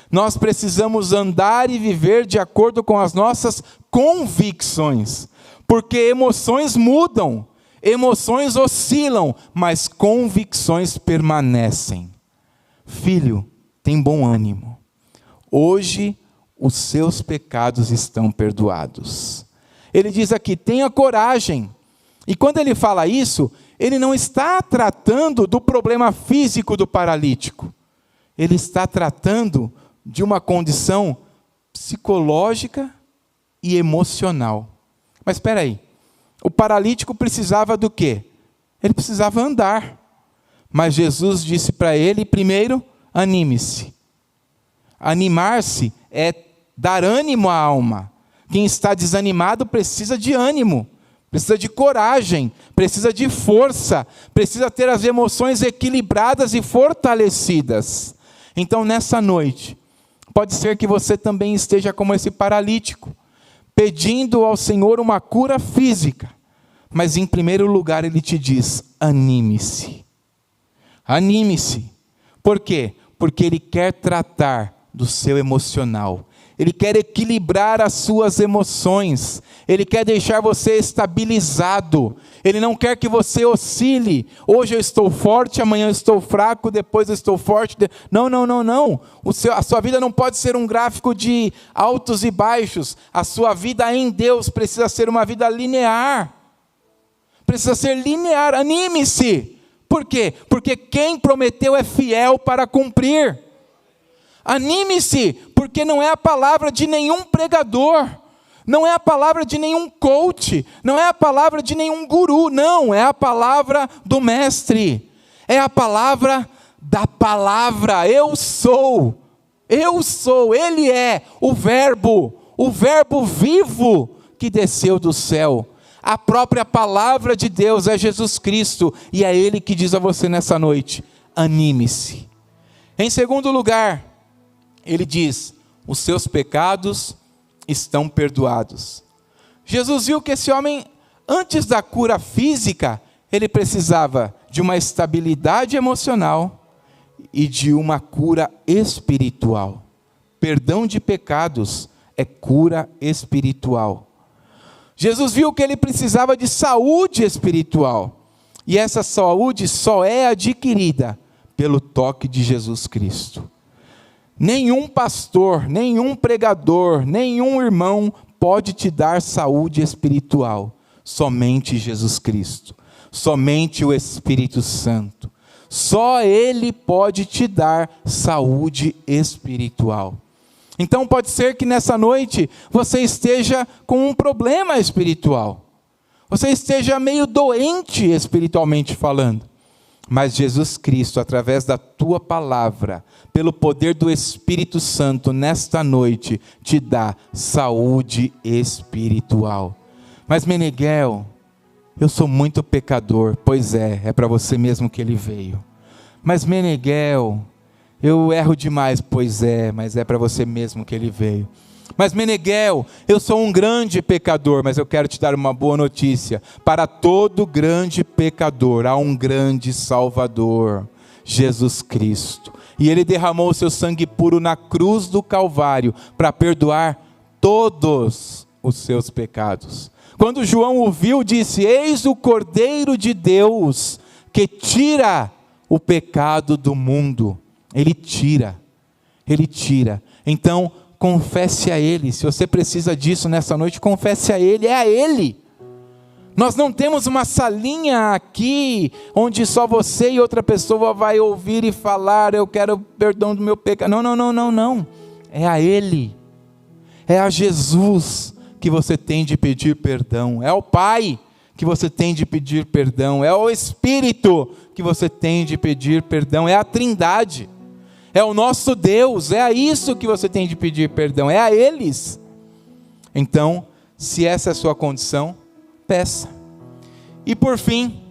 Nós precisamos andar e viver de acordo com as nossas convicções. Porque emoções mudam, emoções oscilam, mas convicções permanecem. Filho, tem bom ânimo. Hoje os seus pecados estão perdoados. Ele diz aqui, tenha coragem. E quando ele fala isso, ele não está tratando do problema físico do paralítico. Ele está tratando de uma condição psicológica e emocional. Mas espera aí, o paralítico precisava do quê? Ele precisava andar. Mas Jesus disse para ele, primeiro, anime-se. Animar-se é dar ânimo à alma. Quem está desanimado precisa de ânimo, precisa de coragem, precisa de força, precisa ter as emoções equilibradas e fortalecidas. Então, nessa noite, pode ser que você também esteja como esse paralítico, pedindo ao Senhor uma cura física, mas em primeiro lugar Ele te diz, anime-se. Anime-se. Por quê? Porque Ele quer tratar do seu emocional. Ele quer equilibrar as suas emoções. Ele quer deixar você estabilizado. Ele não quer que você oscile. Hoje eu estou forte, amanhã eu estou fraco, depois eu estou forte. Não, não, não, não. A sua vida não pode ser um gráfico de altos e baixos. A sua vida em Deus precisa ser uma vida linear. Precisa ser linear. Anime-se. Por quê? Porque quem prometeu é fiel para cumprir. Anime-se, porque não é a palavra de nenhum pregador, não é a palavra de nenhum coach, não é a palavra de nenhum guru, não, é a palavra do mestre, é a palavra da palavra, eu sou, Ele é o verbo vivo que desceu do céu. A própria palavra de Deus é Jesus Cristo, e é Ele que diz a você nessa noite, anime-se. Em segundo lugar, Ele diz, os seus pecados estão perdoados. Jesus viu que esse homem, antes da cura física, ele precisava de uma estabilidade emocional e de uma cura espiritual. Perdão de pecados é cura espiritual. Jesus viu que ele precisava de saúde espiritual. E essa saúde só é adquirida pelo toque de Jesus Cristo. Nenhum pastor, nenhum pregador, nenhum irmão pode te dar saúde espiritual. Somente Jesus Cristo. Somente o Espírito Santo. Só Ele pode te dar saúde espiritual. Então pode ser que nessa noite você esteja com um problema espiritual. Você esteja meio doente espiritualmente falando. Mas Jesus Cristo, através da tua palavra, pelo poder do Espírito Santo, nesta noite, te dá saúde espiritual. Mas Meneghel, eu sou muito pecador. Pois é para você mesmo que ele veio. Mas Meneghel, eu erro demais. Pois é, mas é para você mesmo que ele veio. Mas Meneghel, eu sou um grande pecador, mas eu quero te dar uma boa notícia. Para todo grande pecador, há um grande Salvador, Jesus Cristo. E Ele derramou o seu sangue puro na cruz do Calvário, para perdoar todos os seus pecados. Quando João o viu, disse, eis o Cordeiro de Deus, que tira o pecado do mundo. Ele tira. Então, confesse a Ele. Se você precisa disso nessa noite, confesse a Ele. É a Ele. Nós não temos uma salinha aqui, onde só você e outra pessoa vai ouvir e falar, eu quero perdão do meu pecado. Não. É a Ele. É a Jesus que você tem de pedir perdão. É ao Pai que você tem de pedir perdão. É ao Espírito que você tem de pedir perdão. É a Trindade. É o nosso Deus, é a isso que você tem de pedir perdão, é a eles. Então, se essa é a sua condição, peça. E por fim,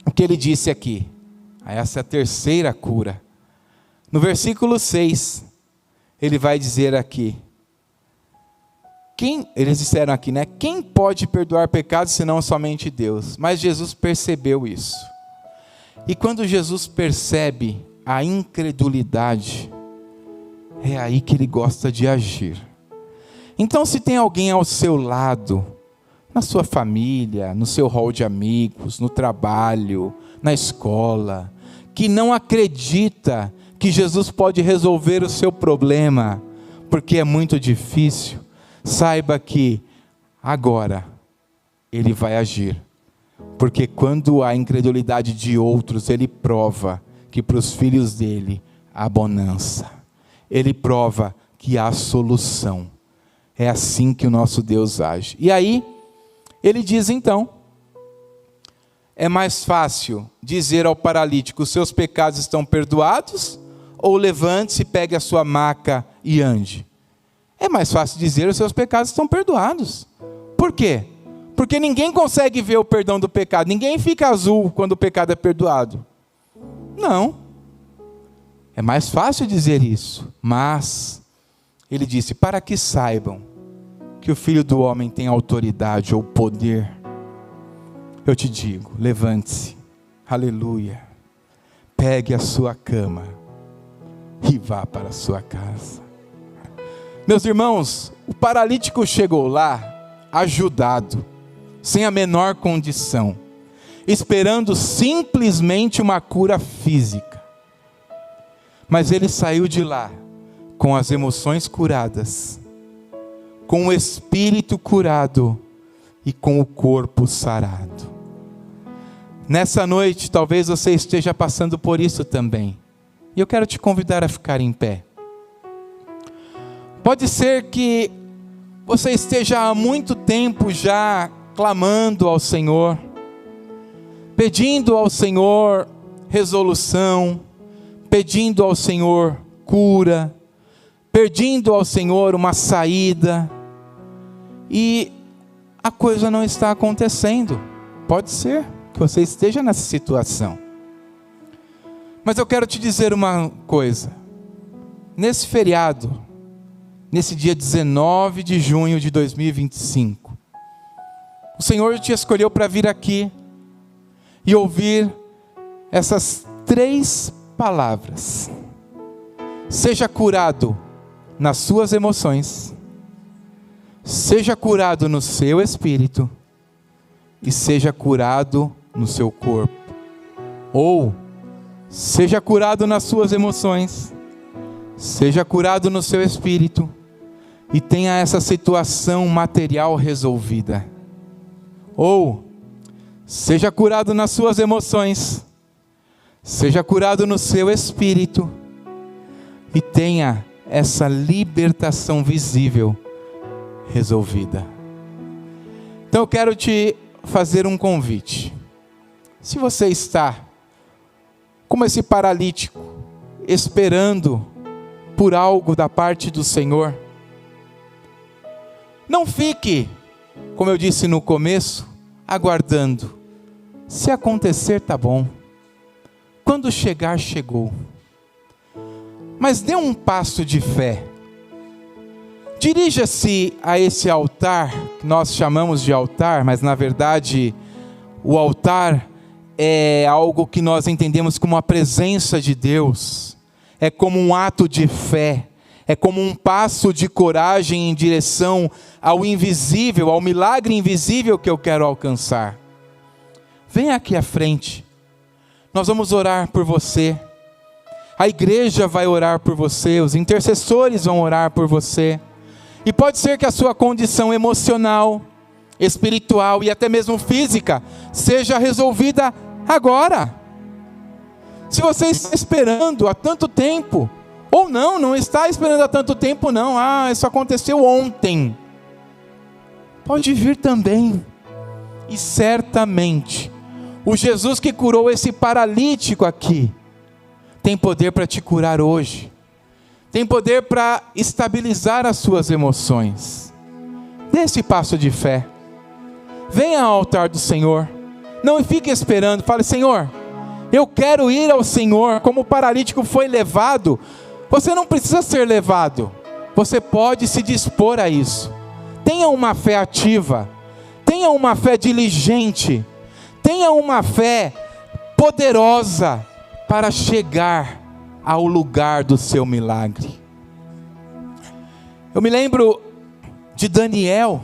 o que ele disse aqui, essa é a terceira cura. No versículo 6, ele vai dizer aqui, eles disseram aqui, né? Quem pode perdoar pecados senão somente Deus? Mas Jesus percebeu isso. E quando Jesus percebe a incredulidade, é aí que ele gosta de agir. Então, se tem alguém ao seu lado, na sua família, no seu hall de amigos, no trabalho, na escola, que não acredita que Jesus pode resolver o seu problema, porque é muito difícil, saiba que agora ele vai agir. Porque quando há incredulidade de outros, ele prova que para os filhos dele há bonança. Ele prova que há solução. É assim que o nosso Deus age. E aí, ele diz então, é mais fácil dizer ao paralítico, seus pecados estão perdoados, ou levante-se, pegue a sua maca e ande? É mais fácil dizer, os seus pecados estão perdoados. Por quê? Porque ninguém consegue ver o perdão do pecado, ninguém fica azul quando o pecado é perdoado. Não. É mais fácil dizer isso, mas ele disse, para que saibam que o Filho do Homem tem autoridade ou poder, eu te digo, levante-se, aleluia, pegue a sua cama e vá para a sua casa. Meus irmãos, o paralítico chegou lá, ajudado, sem a menor condição, esperando simplesmente uma cura física. Mas ele saiu de lá com as emoções curadas, com o espírito curado e com o corpo sarado. Nessa noite, talvez você esteja passando por isso também. E eu quero te convidar a ficar em pé. Pode ser que você esteja há muito tempo já clamando ao Senhor, pedindo ao Senhor resolução, pedindo ao Senhor cura, pedindo ao Senhor uma saída, e a coisa não está acontecendo. Pode ser que você esteja nessa situação. Mas eu quero te dizer uma coisa. Nesse feriado, nesse dia 19 de junho de 2025, o Senhor te escolheu para vir aqui e ouvir essas 3 palavras. Seja curado nas suas emoções, seja curado no seu espírito e seja curado no seu corpo. Ou seja curado nas suas emoções, seja curado no seu espírito e tenha essa situação material resolvida. Ou seja curado nas suas emoções, seja curado no seu espírito e tenha essa libertação visível resolvida. Então eu quero te fazer um convite. Se você está como esse paralítico, esperando por algo da parte do Senhor, não fique, como eu disse no começo, aguardando. Se acontecer, tá bom. Quando chegar, chegou. Mas dê um passo de fé. Dirija-se a esse altar, que nós chamamos de altar, mas na verdade o altar é algo que nós entendemos como a presença de Deus. É como um ato de fé. É como um passo de coragem em direção ao invisível, ao milagre invisível que eu quero alcançar. Venha aqui à frente. Nós vamos orar por você. A igreja vai orar por você. Os intercessores vão orar por você. E pode ser que a sua condição emocional, espiritual e até mesmo física seja resolvida agora. Se você está esperando há tanto tempo, ou não está esperando há tanto tempo não, isso aconteceu ontem, pode vir também. E certamente o Jesus que curou esse paralítico aqui tem poder para te curar hoje, tem poder para estabilizar as suas emoções. Dê esse passo de fé. Venha ao altar do Senhor. Não fique esperando. Fale: Senhor, eu quero ir ao Senhor. Como o paralítico foi levado, você não precisa ser levado. Você pode se dispor a isso. tenha uma fé ativa, tenha uma fé diligente, tenha uma fé poderosa para chegar ao lugar do seu milagre. Eu me lembro de Daniel.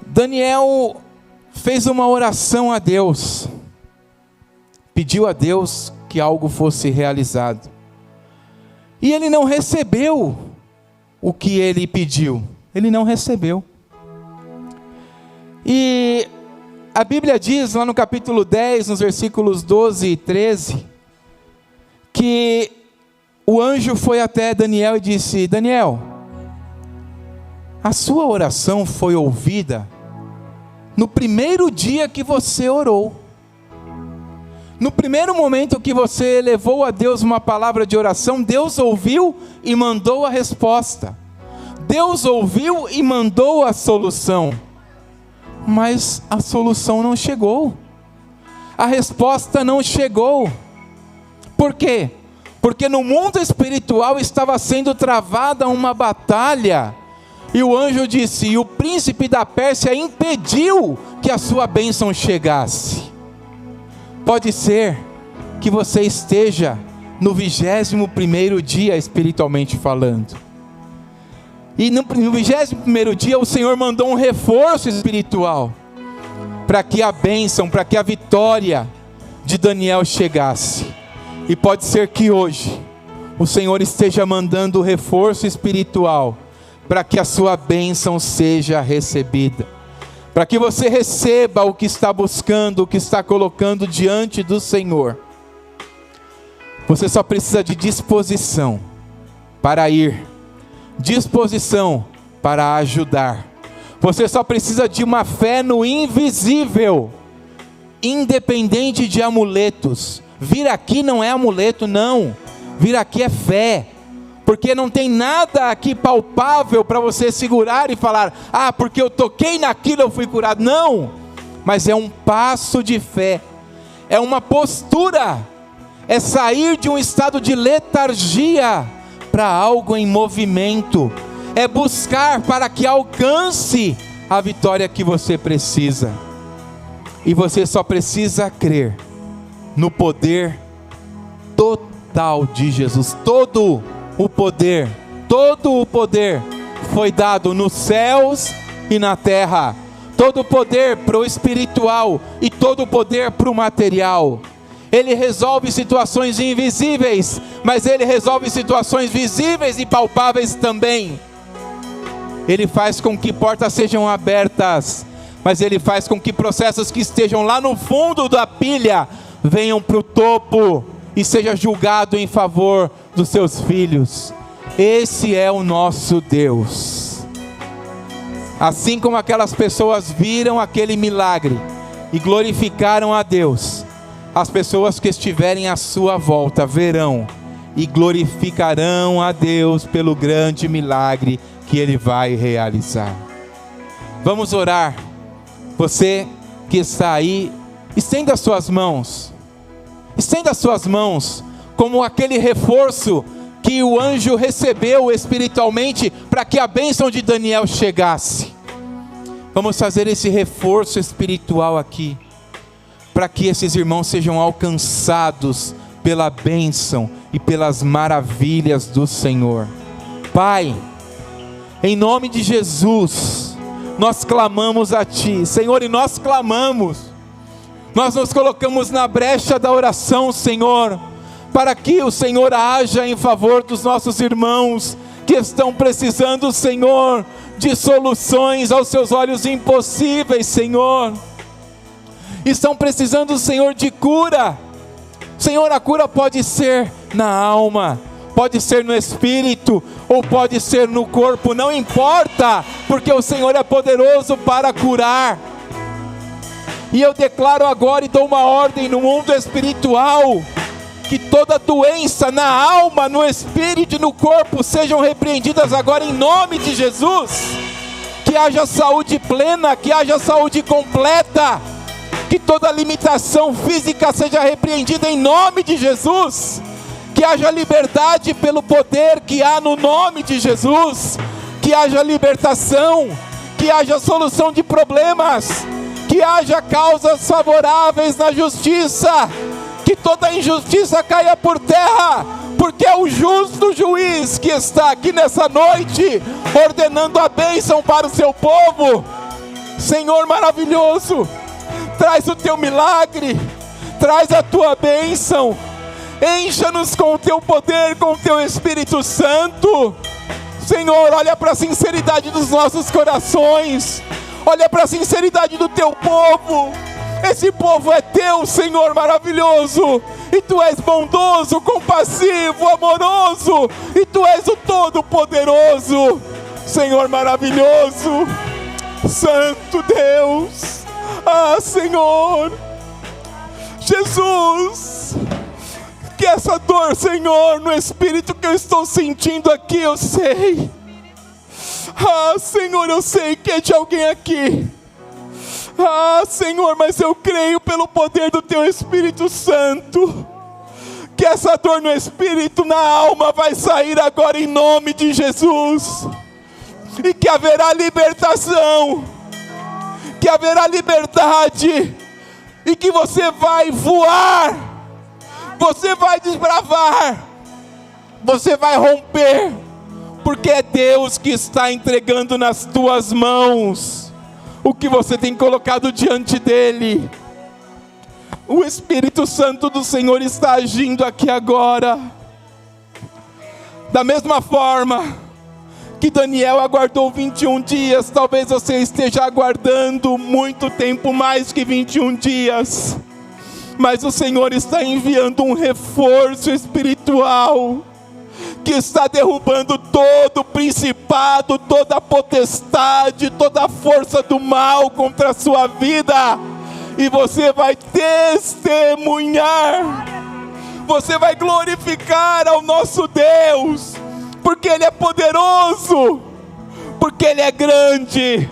Daniel fez uma oração a Deus, pediu a Deus que algo fosse realizado, e ele não recebeu o que ele pediu, ele não recebeu. E a Bíblia diz lá no capítulo 10, nos versículos 12 e 13, que o anjo foi até Daniel e disse: Daniel, a sua oração foi ouvida no primeiro dia que você orou. No primeiro momento que você levou a Deus uma palavra de oração, Deus ouviu e mandou a resposta. Deus ouviu e mandou a solução. Mas a solução não chegou. A resposta não chegou. Por quê? Porque no mundo espiritual estava sendo travada uma batalha. E o anjo disse: e o príncipe da Pérsia impediu que a sua bênção chegasse. Pode ser que você esteja no 21º dia espiritualmente falando. E no 21º dia o Senhor mandou um reforço espiritual para que a bênção, para que a vitória de Daniel chegasse. E pode ser que hoje o Senhor esteja mandando o reforço espiritual para que a sua bênção seja recebida, para que você receba o que está buscando, o que está colocando diante do Senhor. Você só precisa de disposição para ir, disposição para ajudar. Você só precisa de uma fé no invisível, independente de amuletos. Vir aqui não é amuleto, não. Vir aqui é fé. Porque não tem nada aqui palpável para você segurar e falar: ah, porque eu toquei naquilo eu fui curado. Não, mas é um passo de fé, é uma postura, é sair de um estado de letargia para algo em movimento, é buscar para que alcance a vitória que você precisa. E você só precisa crer no poder total de Jesus. Todo o poder foi dado nos céus e na terra. Todo o poder para o espiritual e todo o poder para o material. Ele resolve situações invisíveis, mas Ele resolve situações visíveis e palpáveis também. Ele faz com que portas sejam abertas, mas Ele faz com que processos que estejam lá no fundo da pilha venham para o topo e seja julgado em favor dos seus filhos. Esse é o nosso Deus. Assim como aquelas pessoas viram aquele milagre e glorificaram a Deus, as pessoas que estiverem à sua volta verão e glorificarão a Deus pelo grande milagre que Ele vai realizar. Vamos orar. Você que está aí, estenda as suas mãos. Estenda as suas mãos como aquele reforço que o anjo recebeu espiritualmente para que a bênção de Daniel chegasse. Vamos fazer esse reforço espiritual aqui, para que esses irmãos sejam alcançados pela bênção e pelas maravilhas do Senhor. Pai, em nome de Jesus, nós clamamos a Ti, Senhor, e nós clamamos, nós nos colocamos na brecha da oração, Senhor, para que o Senhor haja em favor dos nossos irmãos que estão precisando, Senhor, de soluções aos seus olhos impossíveis, Senhor. Estão precisando, Senhor, de cura. Senhor, a cura pode ser na alma, pode ser no espírito, ou pode ser no corpo, não importa, porque o Senhor é poderoso para curar. E eu declaro agora e dou uma ordem no mundo espiritual, que toda doença na alma, no espírito e no corpo sejam repreendidas agora em nome de Jesus. Que haja saúde plena, que haja saúde completa, que toda limitação física seja repreendida em nome de Jesus. Que haja liberdade pelo poder que há no nome de Jesus. que haja libertação, que haja solução de problemas, que haja causas favoráveis na justiça, que toda injustiça caia por terra, porque é o justo juiz que está aqui nessa noite, ordenando a bênção para o seu povo. Senhor maravilhoso, traz o teu milagre, traz a tua bênção, encha-nos com o teu poder, com o teu Espírito Santo. Senhor, olha para a sinceridade dos nossos corações, olha para a sinceridade do teu povo. Esse povo é teu, Senhor maravilhoso, e tu és bondoso, compassivo, amoroso, e tu és o Todo-Poderoso. Senhor maravilhoso, Santo Deus, Senhor, Jesus, que essa dor, Senhor, no espírito que eu estou sentindo aqui, eu sei, Senhor, eu sei que é de alguém aqui, Senhor, mas eu creio pelo poder do teu Espírito Santo, que essa dor no espírito, na alma, vai sair agora em nome de Jesus, e que haverá libertação, que haverá liberdade, e que você vai voar, você vai desbravar, você vai romper, porque é Deus que está entregando nas tuas mãos o que você tem colocado diante dele. O Espírito Santo do Senhor está agindo aqui agora, da mesma forma que Daniel aguardou 21 dias, talvez você esteja aguardando muito tempo mais que 21 dias, mas o Senhor está enviando um reforço espiritual, que está derrubando todo principado, toda potestade, toda força do mal contra a sua vida, e você vai testemunhar, você vai glorificar ao nosso Deus, porque Ele é poderoso, porque Ele é grande,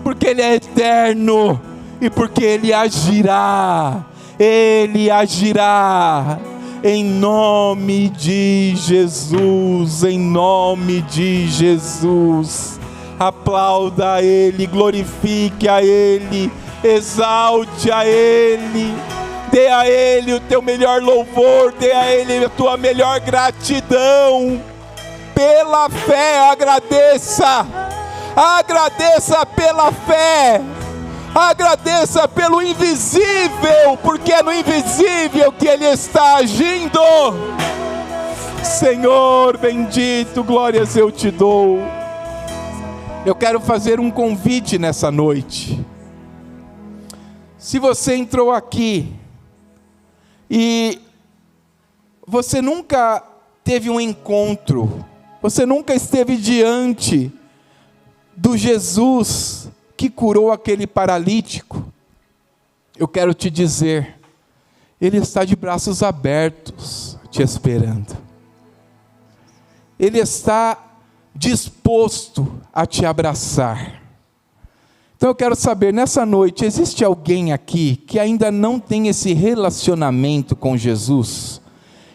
porque Ele é eterno, e porque Ele agirá, em nome de Jesus, em nome de Jesus. Aplauda a Ele, glorifique a Ele, exalte a Ele, dê a Ele o teu melhor louvor, dê a Ele a tua melhor gratidão. Pela fé, agradeça pela fé, agradeça pelo invisível, porque é no invisível que Ele está agindo. Senhor bendito, glórias eu te dou. Eu quero fazer um convite nessa noite. Se você entrou aqui e você nunca teve um encontro, você nunca esteve diante do Jesus que curou aquele paralítico, eu quero te dizer, Ele está de braços abertos, te esperando. Ele está disposto a te abraçar. Então eu quero saber, nessa noite, existe alguém aqui que ainda não tem esse relacionamento com Jesus,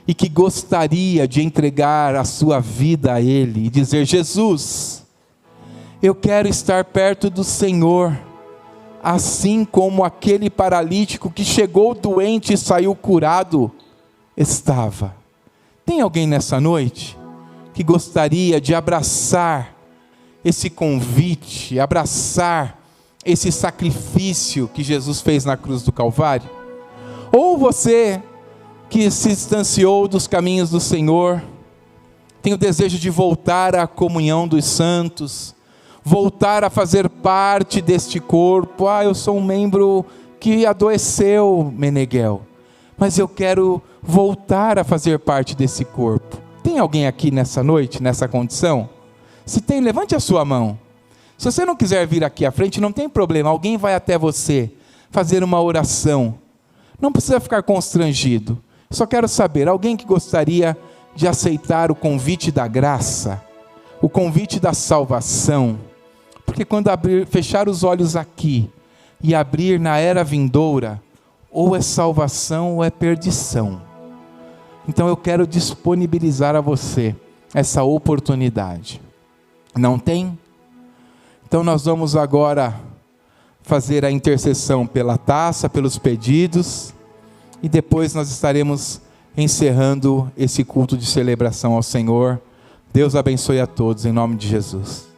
e que gostaria de entregar a sua vida a Ele, e dizer: Jesus, eu quero estar perto do Senhor, assim como aquele paralítico que chegou doente e saiu curado, estava. Tem alguém nessa noite que gostaria de abraçar esse convite, abraçar esse sacrifício que Jesus fez na cruz do Calvário? Ou você que se distanciou dos caminhos do Senhor, tem o desejo de voltar à comunhão dos santos, voltar a fazer parte deste corpo. Eu sou um membro que adoeceu, Meneghel, mas eu quero voltar a fazer parte desse corpo. Tem alguém aqui nessa noite, nessa condição? Se tem, levante a sua mão. Se você não quiser vir aqui à frente, não tem problema, alguém vai até você fazer uma oração. Não precisa ficar constrangido. Só quero saber, alguém que gostaria de aceitar o convite da graça, o convite da salvação? Porque quando fechar os olhos aqui e abrir na era vindoura, ou é salvação ou é perdição. Então eu quero disponibilizar a você essa oportunidade. Não tem? Então nós vamos agora fazer a intercessão pela taça, pelos pedidos, e depois nós estaremos encerrando esse culto de celebração ao Senhor. Deus abençoe a todos, em nome de Jesus.